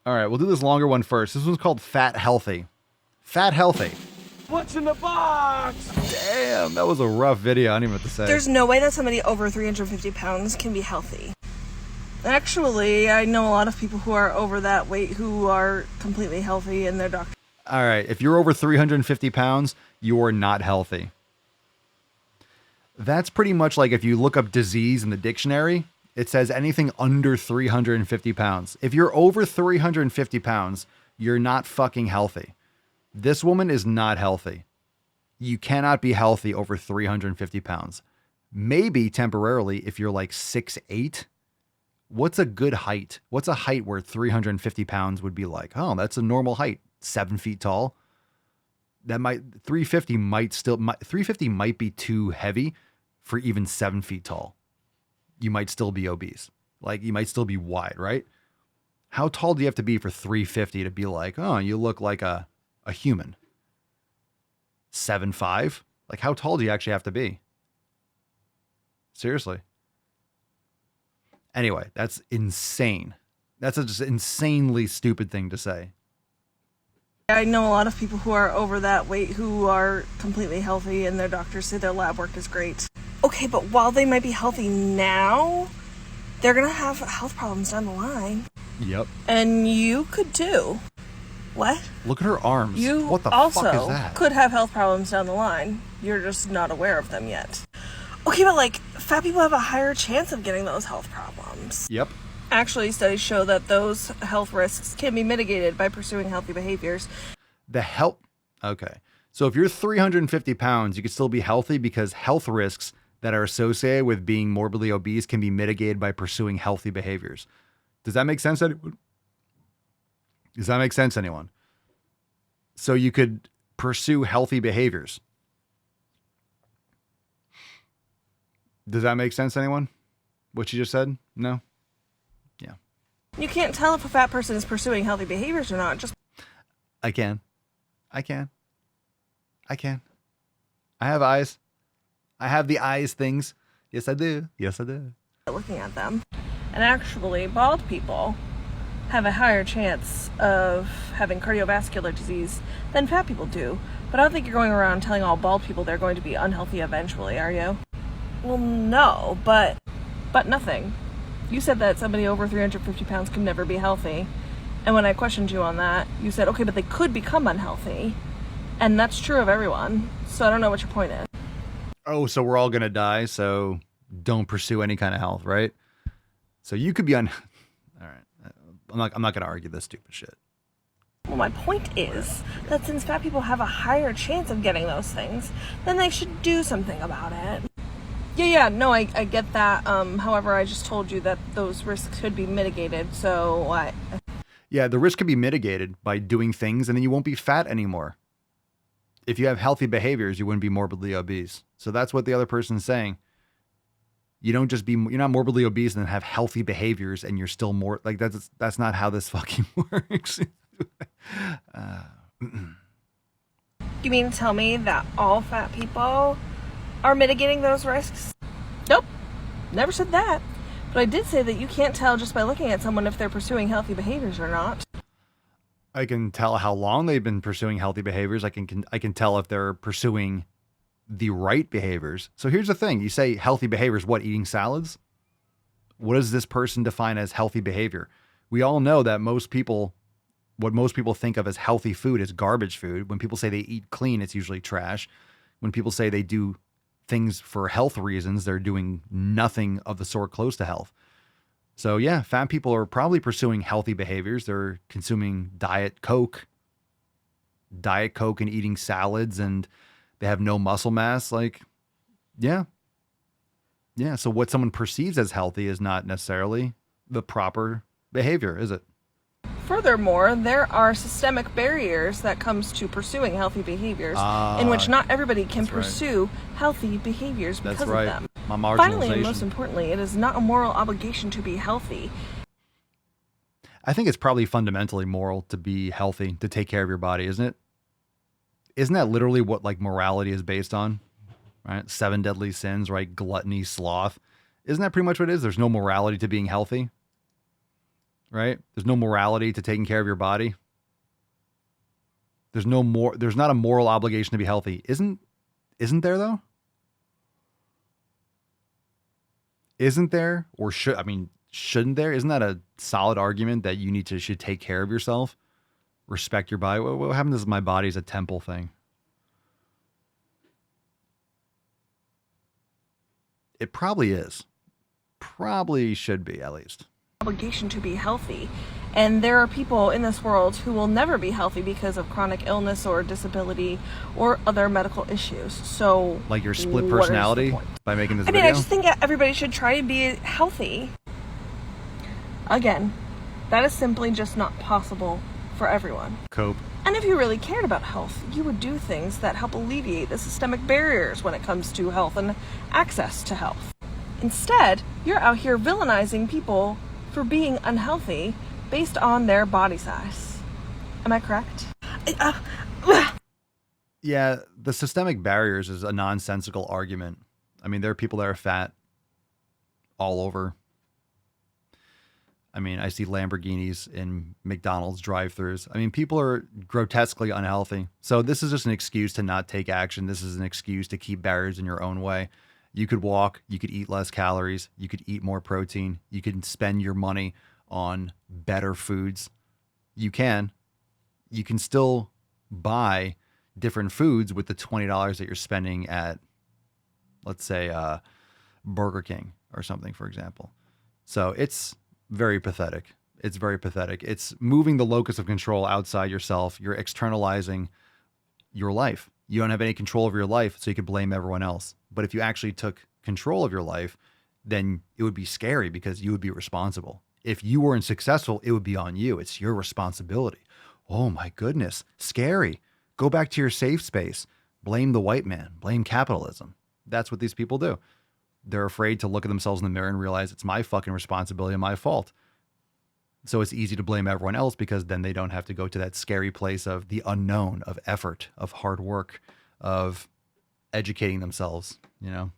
All right, we'll do this longer one first. This one's called Fat Healthy. Fat Healthy. What's in the box? Damn, that was a rough video. I don't even know what to say. There's no way that somebody over 350 pounds can be healthy. Actually, I know a lot of people who are over that weight who are completely healthy, and their doctor. All right, if you're over 350 pounds, you are not healthy. That's pretty much like if you look up disease in the dictionary, it says anything under 350 pounds. If you're over 350 pounds, you're not fucking healthy. This woman is not healthy. You cannot be healthy over 350 pounds. Maybe temporarily if you're like 6'8". What's a good height? What's a height where 350 pounds would be like? Oh, that's a normal height. 7 feet tall. That might 350 might be too heavy for even 7 feet tall. You might still be obese. Like you might still be wide, right? How tall do you have to be for 350 to be like, oh, you look like a human? 7'5"? Like how tall do you actually have to be? Seriously. Anyway, that's insane. That's a just insanely stupid thing to say. I know a lot of people who are over that weight who are completely healthy, and their doctors say their lab work is great. Okay, but while they might be healthy now, they're gonna have health problems down the line. Yep. And you could too. What? Look at her arms. You what the also fuck is that? could have health problems down the line. You're just not aware of them yet. Okay, but like, fat people have a higher chance of getting those health problems. Yep. Actually, studies show that those health risks can be mitigated by pursuing healthy behaviors. Okay. So if you're 350 pounds, you can still be healthy because health risks that are associated with being morbidly obese can be mitigated by pursuing healthy behaviors. Does that make sense? Does that make sense, anyone? So you could pursue healthy behaviors. Does that make sense, anyone? What you just said? No? Yeah. You can't tell if a fat person is pursuing healthy behaviors or not. I can. I have eyes. I have the eyes things. Yes, I do. Looking at them. And actually, bald people have a higher chance of having cardiovascular disease than fat people do. But I don't think you're going around telling all bald people they're going to be unhealthy eventually, are you? Well, no, but nothing. You said that somebody over 350 pounds can never be healthy. And when I questioned you on that, you said, okay, but they could become unhealthy. And that's true of everyone. So I don't know what your point is. Oh, so we're all going to die, so don't pursue any kind of health, right? So you could be all right. I'm not going to argue this stupid shit. Well, my point is that since fat people have a higher chance of getting those things, then they should do something about it. Yeah, no, I get that. However, I just told you that those risks could be mitigated, so what? Yeah, the risk could be mitigated by doing things, and then you won't be fat anymore. If you have healthy behaviors, you wouldn't be morbidly obese. So that's what the other person's saying. You're not morbidly obese and then have healthy behaviors, and you're still more like that's not how this fucking works. You mean to tell me that all fat people are mitigating those risks? Nope, never said that. But I did say that you can't tell just by looking at someone if they're pursuing healthy behaviors or not. I can tell how long they've been pursuing healthy behaviors. I can tell if they're pursuing the right behaviors. So here's the thing. You say healthy behaviors, what, eating salads? What does this person define as healthy behavior? We all know that what most people think of as healthy food is garbage food. When people say they eat clean, it's usually trash. When people say they do things for health reasons, they're doing nothing of the sort close to health. So yeah, fat people are probably pursuing healthy behaviors. They're consuming Diet Coke and eating salads, and they have no muscle mass. Like, yeah. So what someone perceives as healthy is not necessarily the proper behavior, is it? Furthermore, there are systemic barriers that comes to pursuing healthy behaviors in which not everybody can pursue healthy behaviors because of them. Finally, and most importantly, it is not a moral obligation to be healthy. I think it's probably fundamentally moral to be healthy, to take care of your body, isn't it? Isn't that literally what like morality is based on? Right? 7 deadly sins, right? Gluttony, sloth. Isn't that pretty much what it is? There's no morality to being healthy. right? There's no morality to taking care of your body. There's not a moral obligation to be healthy. Isn't there though? Isn't there? Or shouldn't there? Isn't that a solid argument that should take care of yourself? Respect your body. What happens is my body is a temple thing. It probably is. Probably should be, at least. Obligation to be healthy. And there are people in this world who will never be healthy because of chronic illness or disability or other medical issues. So, like your split personality by making this video? I just think everybody should try to be healthy. Again, that is simply just not possible for everyone. Cope. And if you really cared about health, you would do things that help alleviate the systemic barriers when it comes to health and access to health. Instead, you're out here villainizing people for being unhealthy based on their body size. Am I correct? Yeah, the systemic barriers is a nonsensical argument. I mean, there are people that are fat all over. I mean, I see Lamborghinis in McDonald's drive-thrus. I mean, people are grotesquely unhealthy. So this is just an excuse to not take action. This is an excuse to keep barriers in your own way. You could walk, you could eat less calories, you could eat more protein, you can spend your money on better foods. You can still buy different foods with the $20 that you're spending at, let's say, Burger King or something, for example. So it's very pathetic. It's very pathetic. It's moving the locus of control outside yourself. You're externalizing your life. You don't have any control of your life, so you could blame everyone else. But if you actually took control of your life, then it would be scary because you would be responsible. If you weren't successful, it would be on you. It's your responsibility. Oh my goodness, scary. Go back to your safe space. Blame the white man. Blame capitalism. That's what these people do. They're afraid to look at themselves in the mirror and realize it's my fucking responsibility and my fault. So it's easy to blame everyone else because then they don't have to go to that scary place of the unknown, of effort, of hard work, of educating themselves, you know?